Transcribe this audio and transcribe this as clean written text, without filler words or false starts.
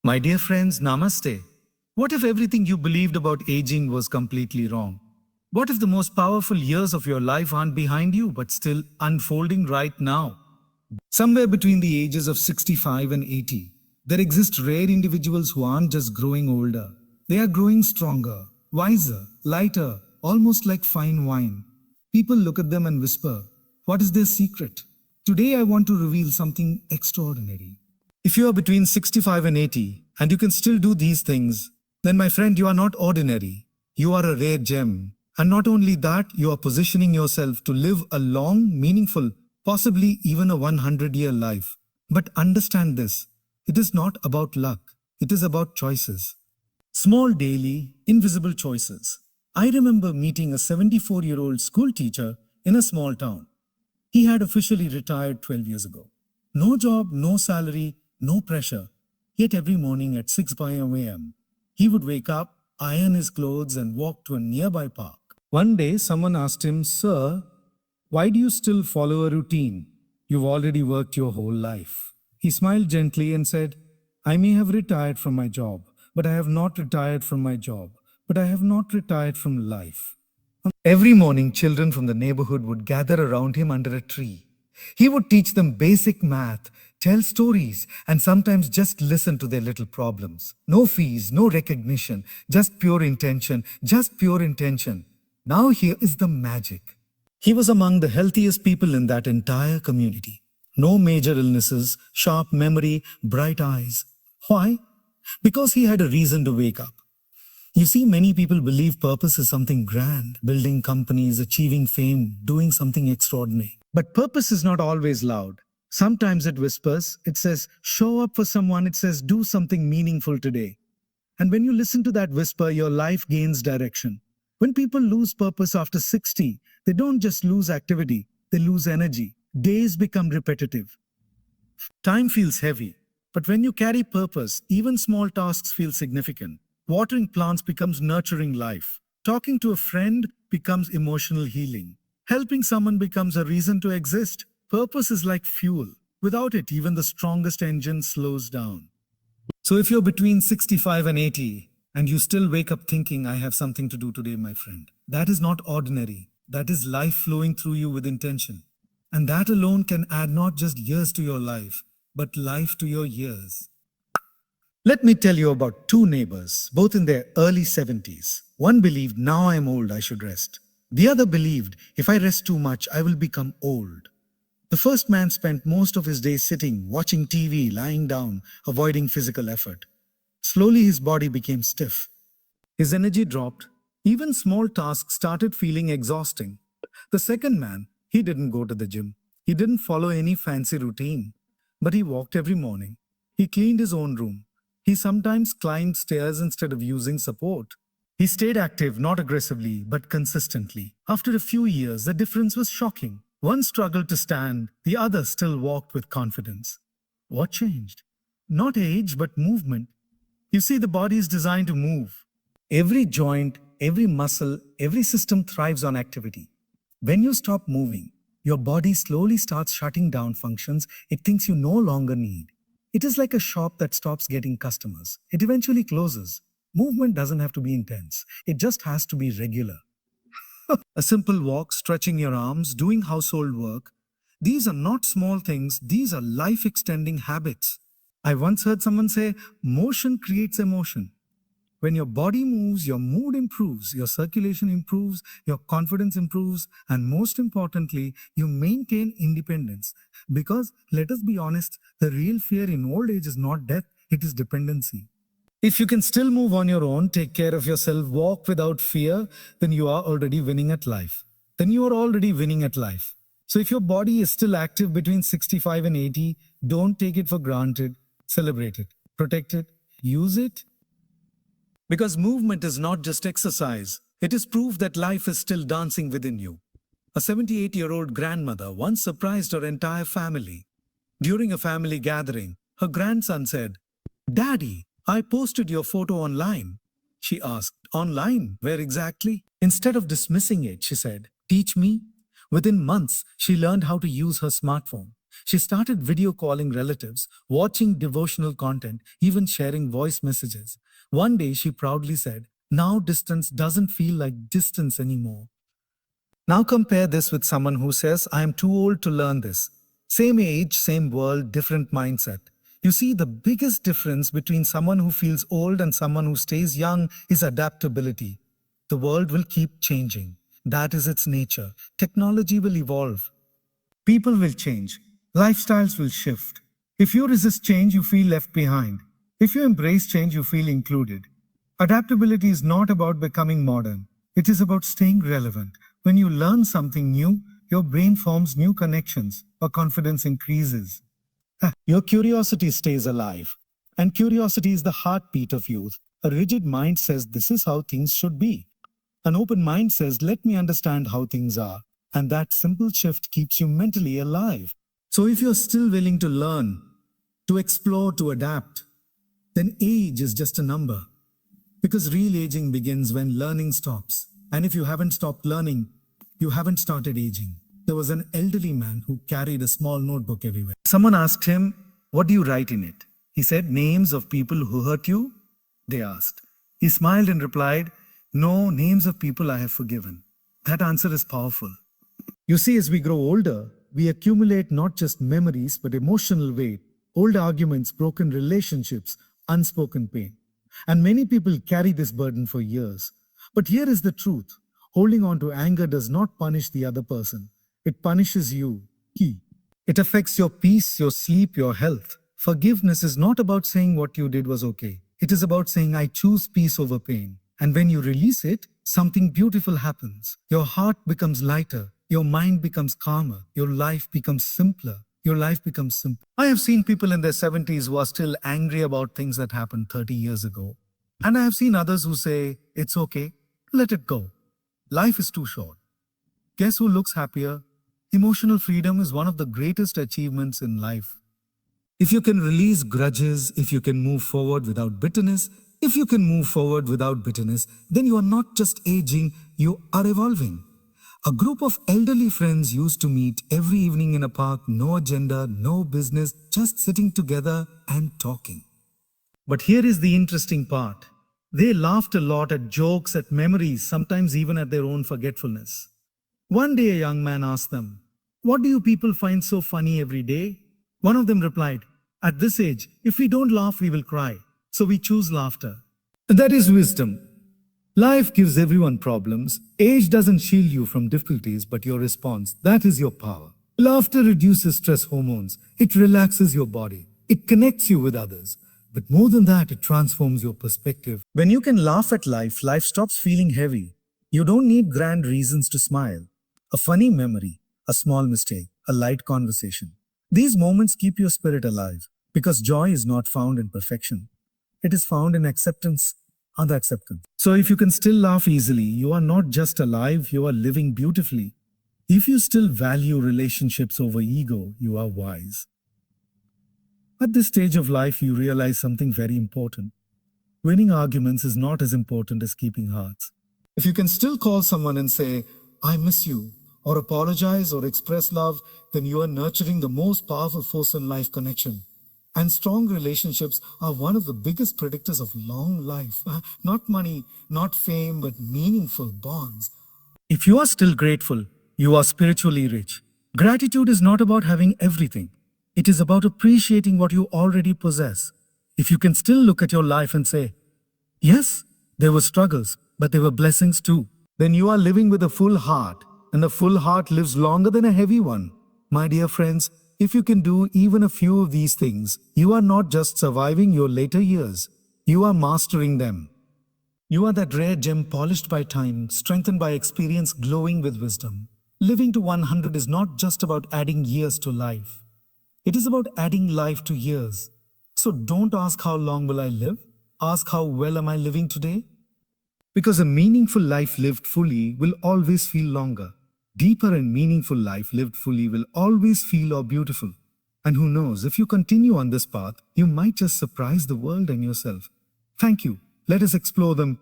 My dear friends, namaste. What if everything you believed about aging was completely wrong? What if the most powerful years of your life aren't behind you but still unfolding right now? Somewhere between the ages of 65 and 80, there exist rare individuals who aren't just growing older. They are growing stronger, wiser, lighter, almost like fine wine. People look at them and whisper, "What is their secret?" Today I want to reveal something extraordinary. If you are between 65 and 80 and you can still do these things, then my friend, you are not ordinary. You are a rare gem. And not only that, you are positioning yourself to live a long, meaningful, possibly even a 100-year life. But understand this, it is not about luck, it is about choices. Small daily, invisible choices. I remember meeting a 74-year-old school teacher in a small town. He had officially retired 12 years ago. No job, no salary, no pressure. Yet every morning at 6 a.m., he would wake up, iron his clothes, and walk to a nearby park. One day, someone asked him, "Sir, why do you still follow a routine? You've already worked your whole life." He smiled gently and said, "I may have retired from my job, but I have not retired from my job, but I have not retired from life." Every morning, children from the neighborhood would gather around him under a tree. He would teach them basic math, tell stories, and sometimes just listen to their little problems. No fees, no recognition, just pure intention, just pure intention. Now here is the magic. He was among the healthiest people in that entire community. No major illnesses, sharp memory, bright eyes. Why? Because he had a reason to wake up. You see, many people believe purpose is something grand, building companies, achieving fame, doing something extraordinary. But purpose is not always loud. Sometimes it whispers, it says, show up for someone, it says, do something meaningful today. And when you listen to that whisper, your life gains direction. When people lose purpose after 60, they don't just lose activity, they lose energy. Days become repetitive. Time feels heavy. But when you carry purpose, even small tasks feel significant. Watering plants becomes nurturing life. Talking to a friend becomes emotional healing. Helping someone becomes a reason to exist. Purpose is like fuel. Without it, even the strongest engine slows down. So if you're between 65 and 80, and you still wake up thinking, "I have something to do today, my friend," that is not ordinary. That is life flowing through you with intention. And that alone can add not just years to your life, but life to your years. Let me tell you about two neighbors, both in their early 70s. One believed, "Now I am old, I should rest." The other believed, "If I rest too much, I will become old." The first man spent most of his days sitting, watching TV, lying down, avoiding physical effort. Slowly his body became stiff. His energy dropped. Even small tasks started feeling exhausting. The second man, he didn't go to the gym. He didn't follow any fancy routine. But he walked every morning. He cleaned his own room. He sometimes climbed stairs instead of using support. He stayed active, not aggressively, but consistently. After a few years, the difference was shocking. One struggled to stand, the other still walked with confidence. What changed? Not age, but movement. You see, the body is designed to move. Every joint, every muscle, every system thrives on activity. When you stop moving, your body slowly starts shutting down functions it thinks you no longer need. It is like a shop that stops getting customers. It eventually closes. Movement doesn't have to be intense. It just has to be regular. A simple walk, stretching your arms, doing household work. These are not small things. These are life-extending habits. I once heard someone say, motion creates emotion. When your body moves, your mood improves, your circulation improves, your confidence improves, and most importantly, you maintain independence. Because, let us be honest, the real fear in old age is not death, it is dependency. If you can still move on your own, take care of yourself, walk without fear, then you are already winning at life. Then you are already winning at life. So if your body is still active between 65 and 80, don't take it for granted. Celebrate it, protect it, use it. Because movement is not just exercise, it is proof that life is still dancing within you. A 78-year-old grandmother once surprised her entire family. During a family gathering, her grandson said, "Daddy, I posted your photo online." She asked, "Online? Where exactly?" Instead of dismissing it, she said, "Teach me." Within months, she learned how to use her smartphone. She started video calling relatives, watching devotional content, even sharing voice messages. One day she proudly said, "Now distance doesn't feel like distance anymore." Now compare this with someone who says, "I am too old to learn this." Same age, same world, different mindset. You see, the biggest difference between someone who feels old and someone who stays young is adaptability. The world will keep changing. That is its nature. Technology will evolve. People will change. Lifestyles will shift. If you resist change, you feel left behind. If you embrace change, you feel included. Adaptability is not about becoming modern. It is about staying relevant. When you learn something new, your brain forms new connections, or confidence increases. Your curiosity stays alive. And curiosity is the heartbeat of youth. A rigid mind says this is how things should be. An open mind says, let me understand how things are. And that simple shift keeps you mentally alive. So if you're still willing to learn, to explore, to adapt, then age is just a number. Because real aging begins when learning stops. And if you haven't stopped learning, you haven't started aging. There was an elderly man who carried a small notebook everywhere. Someone asked him, "What do you write in it?" He said, "Names of people who hurt you?" They asked. He smiled and replied, "No, names of people I have forgiven." That answer is powerful. You see, as we grow older, we accumulate not just memories, but emotional weight, old arguments, broken relationships, unspoken pain. And many people carry this burden for years. But here is the truth. Holding on to anger does not punish the other person. It punishes you. It affects your peace, your sleep, your health. Forgiveness is not about saying what you did was okay. It is about saying, "I choose peace over pain." And when you release it, something beautiful happens. Your heart becomes lighter. Your mind becomes calmer. Your life becomes simpler. Your life becomes simple. I have seen people in their 70s who are still angry about things that happened 30 years ago. And I have seen others who say, "It's okay, let it go. Life is too short." Guess who looks happier? Emotional freedom is one of the greatest achievements in life. If you can release grudges, if you can move forward without bitterness, if you can move forward without bitterness, then you are not just aging, you are evolving. A group of elderly friends used to meet every evening in a park, no agenda, no business, just sitting together and talking. But here is the interesting part. They laughed a lot at jokes, at memories, sometimes even at their own forgetfulness. One day a young man asked them, "What do you people find so funny every day?" One of them replied, "At this age, if we don't laugh, we will cry. So we choose laughter." That is wisdom. Life gives everyone problems. Age doesn't shield you from difficulties, but your response, that is your power. Laughter reduces stress hormones. It relaxes your body. It connects you with others. But more than that, it transforms your perspective. When you can laugh at life, life stops feeling heavy. You don't need grand reasons to smile. A funny memory, a small mistake, a light conversation. These moments keep your spirit alive because joy is not found in perfection. It is found in acceptance and acceptance. So if you can still laugh easily, you are not just alive, you are living beautifully. If you still value relationships over ego, you are wise. At this stage of life, you realize something very important. Winning arguments is not as important as keeping hearts. If you can still call someone and say, "I miss you," or apologize or express love, then you are nurturing the most powerful force in life, connection. And strong relationships are one of the biggest predictors of long life. Not money, not fame, but meaningful bonds. If you are still grateful, you are spiritually rich. Gratitude is not about having everything. It is about appreciating what you already possess. If you can still look at your life and say, "Yes, there were struggles, but there were blessings too," then you are living with a full heart, and a full heart lives longer than a heavy one. My dear friends, if you can do even a few of these things, you are not just surviving your later years, you are mastering them. You are that rare gem polished by time, strengthened by experience, glowing with wisdom. Living to 100 is not just about adding years to life. It is about adding life to years. So don't ask how long will I live? Ask how well am I living today? Because a meaningful life lived fully will always feel longer. Deeper and meaningful life lived fully will always feel more beautiful. And who knows, if you continue on this path, you might just surprise the world and yourself. Thank you. Let us explore them